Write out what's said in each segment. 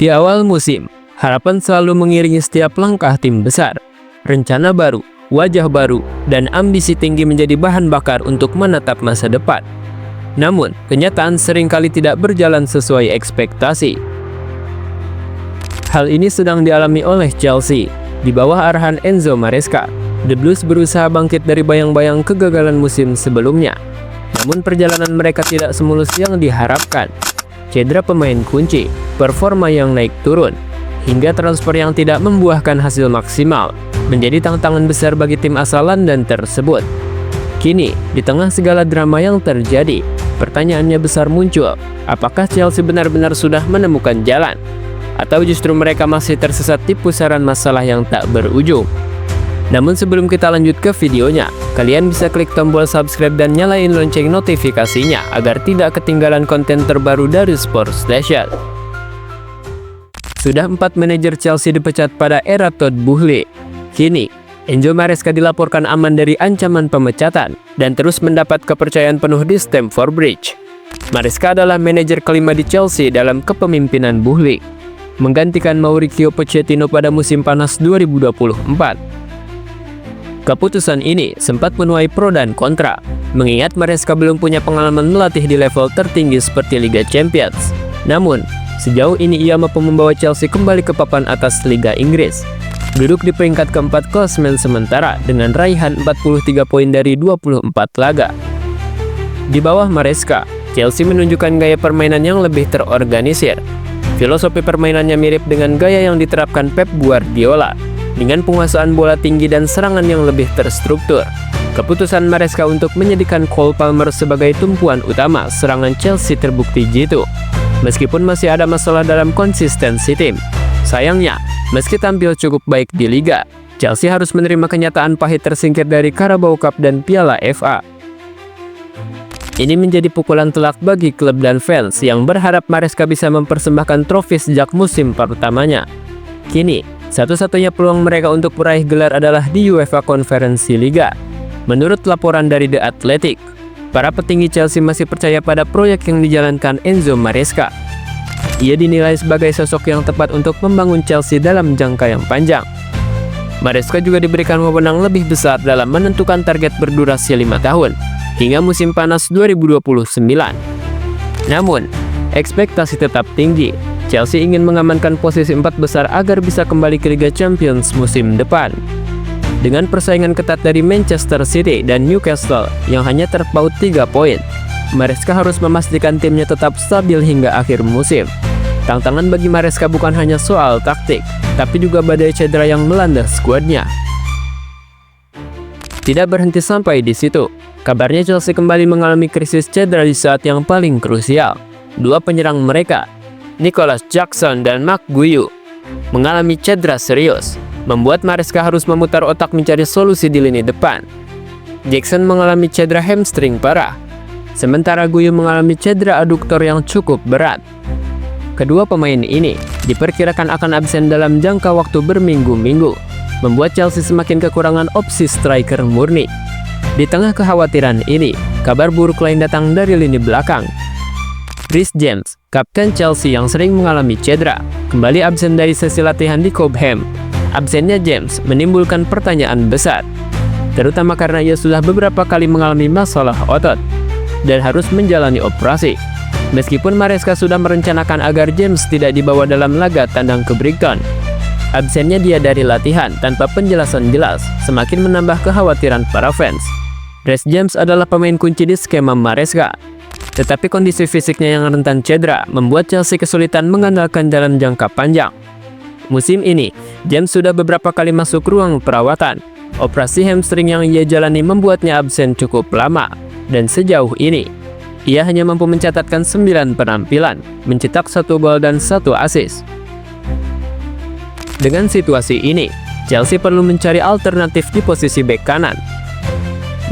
Di awal musim, harapan selalu mengiringi setiap langkah tim besar. Rencana baru, wajah baru, dan ambisi tinggi menjadi bahan bakar untuk menatap masa depan. Namun, kenyataan seringkali tidak berjalan sesuai ekspektasi. Hal ini sedang dialami oleh Chelsea. Di bawah arahan Enzo Maresca, The Blues berusaha bangkit dari bayang-bayang kegagalan musim sebelumnya. Namun perjalanan mereka tidak semulus yang diharapkan. Cedera pemain kunci, performa yang naik turun, hingga transfer yang tidak membuahkan hasil maksimal, menjadi tantangan besar bagi tim asal London tersebut. Kini, di tengah segala drama yang terjadi, pertanyaannya besar muncul, apakah Chelsea benar-benar sudah menemukan jalan? Atau justru mereka masih tersesat di pusaran masalah yang tak berujung? Namun sebelum kita lanjut ke videonya, kalian bisa klik tombol subscribe dan nyalain lonceng notifikasinya agar tidak ketinggalan konten terbaru dari Sports Station. Sudah 4 manajer Chelsea dipecat pada era Todd Boehly. Kini, Enzo Maresca dilaporkan aman dari ancaman pemecatan dan terus mendapat kepercayaan penuh di Stamford Bridge. Maresca adalah manajer kelima di Chelsea dalam kepemimpinan Boehly, menggantikan Mauricio Pochettino pada musim panas 2024. Keputusan ini sempat menuai pro dan kontra, mengingat Maresca belum punya pengalaman melatih di level tertinggi seperti Liga Champions. Namun, sejauh ini ia mampu membawa Chelsea kembali ke papan atas Liga Inggris. Duduk di peringkat keempat klasemen sementara dengan raihan 43 poin dari 24 laga. Di bawah Maresca, Chelsea menunjukkan gaya permainan yang lebih terorganisir. Filosofi permainannya mirip dengan gaya yang diterapkan Pep Guardiola, dengan penguasaan bola tinggi dan serangan yang lebih terstruktur. Keputusan Maresca untuk menjadikan Cole Palmer sebagai tumpuan utama serangan Chelsea terbukti jitu, meskipun masih ada masalah dalam konsistensi tim. Sayangnya, meski tampil cukup baik di Liga, Chelsea harus menerima kenyataan pahit tersingkir dari Carabao Cup dan Piala FA. Ini menjadi pukulan telak bagi klub dan fans yang berharap Maresca bisa mempersembahkan trofi sejak musim pertamanya. Kini, satu-satunya peluang mereka untuk meraih gelar adalah di UEFA Conference Liga. Menurut laporan dari The Athletic, para petinggi Chelsea masih percaya pada proyek yang dijalankan Enzo Maresca. Ia dinilai sebagai sosok yang tepat untuk membangun Chelsea dalam jangka yang panjang. Maresca juga diberikan wewenang lebih besar dalam menentukan target berdurasi 5 tahun, hingga musim panas 2029. Namun, ekspektasi tetap tinggi. Chelsea ingin mengamankan posisi 4 besar agar bisa kembali ke Liga Champions musim depan. Dengan persaingan ketat dari Manchester City dan Newcastle yang hanya terpaut 3 poin, Maresca harus memastikan timnya tetap stabil hingga akhir musim. Tantangan bagi Maresca bukan hanya soal taktik, tapi juga badai cedera yang melanda skuadnya. Tidak berhenti sampai di situ, kabarnya Chelsea kembali mengalami krisis cedera di saat yang paling krusial. Dua penyerang mereka, Nicholas Jackson dan Marc Guiu, mengalami cedera serius, membuat Maresca harus memutar otak mencari solusi di lini depan. Jackson mengalami cedera hamstring parah, sementara Guiu mengalami cedera aduktor yang cukup berat. Kedua pemain ini diperkirakan akan absen dalam jangka waktu berminggu-minggu, membuat Chelsea semakin kekurangan opsi striker murni. Di tengah kekhawatiran ini, kabar buruk lain datang dari lini belakang. Reece James, kapten Chelsea yang sering mengalami cedera, kembali absen dari sesi latihan di Cobham. Absennya James menimbulkan pertanyaan besar, terutama karena ia sudah beberapa kali mengalami masalah otot dan harus menjalani operasi. Meskipun Maresca sudah merencanakan agar James tidak dibawa dalam laga tandang ke Brighton, absennya dia dari latihan tanpa penjelasan jelas semakin menambah kekhawatiran para fans. Reece James adalah pemain kunci di skema Maresca, tetapi kondisi fisiknya yang rentan cedera membuat Chelsea kesulitan mengandalkan dalam jangka panjang. Musim ini, James sudah beberapa kali masuk ruang perawatan. Operasi hamstring yang ia jalani membuatnya absen cukup lama, dan sejauh ini, ia hanya mampu mencatatkan 9 penampilan, mencetak 1 gol dan 1 assist. Dengan situasi ini, Chelsea perlu mencari alternatif di posisi bek kanan.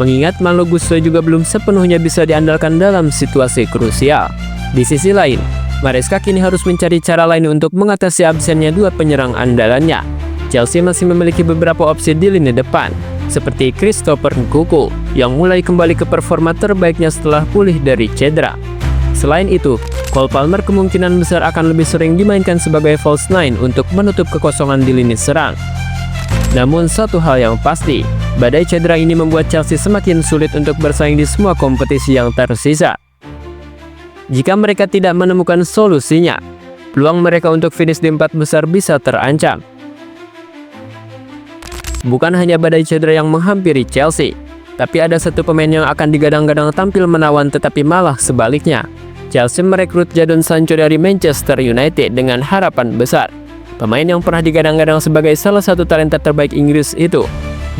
Mengingat Malo Gusto juga belum sepenuhnya bisa diandalkan dalam situasi krusial. Di sisi lain, Maresca kini harus mencari cara lain untuk mengatasi absennya dua penyerang andalannya. Chelsea masih memiliki beberapa opsi di lini depan, seperti Christopher Nkunku yang mulai kembali ke performa terbaiknya setelah pulih dari cedera. Selain itu, Cole Palmer kemungkinan besar akan lebih sering dimainkan sebagai false nine untuk menutup kekosongan di lini serang. Namun satu hal yang pasti, badai cedera ini membuat Chelsea semakin sulit untuk bersaing di semua kompetisi yang tersisa. Jika mereka tidak menemukan solusinya, peluang mereka untuk finish di 4 besar bisa terancam. Bukan hanya badai cedera yang menghampiri Chelsea, tapi ada satu pemain yang akan digadang-gadang tampil menawan tetapi malah sebaliknya. Chelsea merekrut Jadon Sancho dari Manchester United dengan harapan besar. Pemain yang pernah digadang-gadang sebagai salah satu talenta terbaik Inggris itu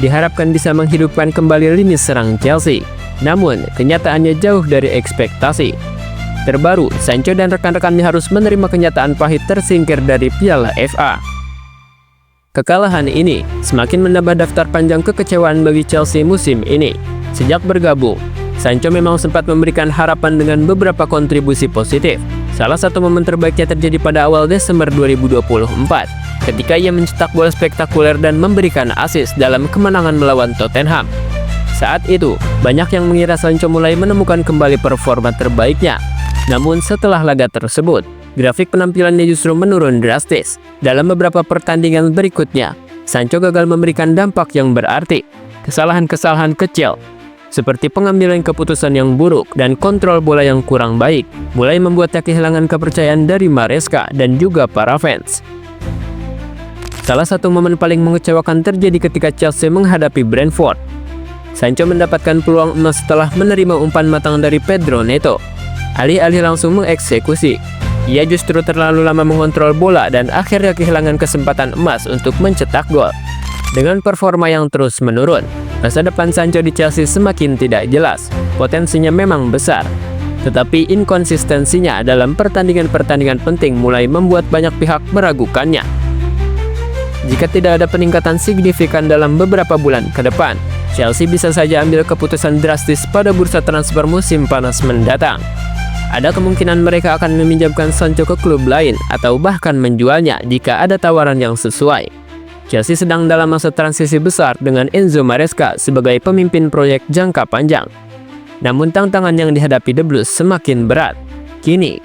diharapkan bisa menghidupkan kembali lini serang Chelsea. Namun, kenyataannya jauh dari ekspektasi. Terbaru, Sancho dan rekan-rekannya harus menerima kenyataan pahit tersingkir dari Piala FA. Kekalahan ini semakin menambah daftar panjang kekecewaan bagi Chelsea musim ini. Sejak bergabung, Sancho memang sempat memberikan harapan dengan beberapa kontribusi positif. Salah satu momen terbaiknya terjadi pada awal Desember 2024, ketika ia mencetak gol spektakuler dan memberikan assist dalam kemenangan melawan Tottenham. Saat itu, banyak yang mengira Sancho mulai menemukan kembali performa terbaiknya. Namun setelah laga tersebut, grafik penampilannya justru menurun drastis. Dalam beberapa pertandingan berikutnya, Sancho gagal memberikan dampak yang berarti. Kesalahan-kesalahan kecil, seperti pengambilan keputusan yang buruk dan kontrol bola yang kurang baik, mulai membuatnya kehilangan kepercayaan dari Maresca dan juga para fans. Salah satu momen paling mengecewakan terjadi ketika Chelsea menghadapi Brentford. Sancho mendapatkan peluang emas setelah menerima umpan matang dari Pedro Neto. Alih-alih langsung mengeksekusi, ia justru terlalu lama mengontrol bola dan akhirnya kehilangan kesempatan emas untuk mencetak gol. Dengan performa yang terus menurun, masa depan Sancho di Chelsea semakin tidak jelas. Potensinya memang besar, tetapi inkonsistensinya dalam pertandingan-pertandingan penting mulai membuat banyak pihak meragukannya. Jika tidak ada peningkatan signifikan dalam beberapa bulan ke depan, Chelsea bisa saja ambil keputusan drastis pada bursa transfer musim panas mendatang. Ada kemungkinan mereka akan meminjamkan Sancho ke klub lain atau bahkan menjualnya jika ada tawaran yang sesuai. Chelsea sedang dalam masa transisi besar dengan Enzo Maresca sebagai pemimpin proyek jangka panjang. Namun tantangan yang dihadapi The Blues semakin berat. Kini,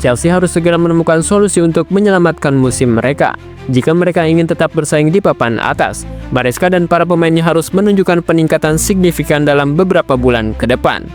Chelsea harus segera menemukan solusi untuk menyelamatkan musim mereka. Jika mereka ingin tetap bersaing di papan atas, Maresca dan para pemainnya harus menunjukkan peningkatan signifikan dalam beberapa bulan ke depan.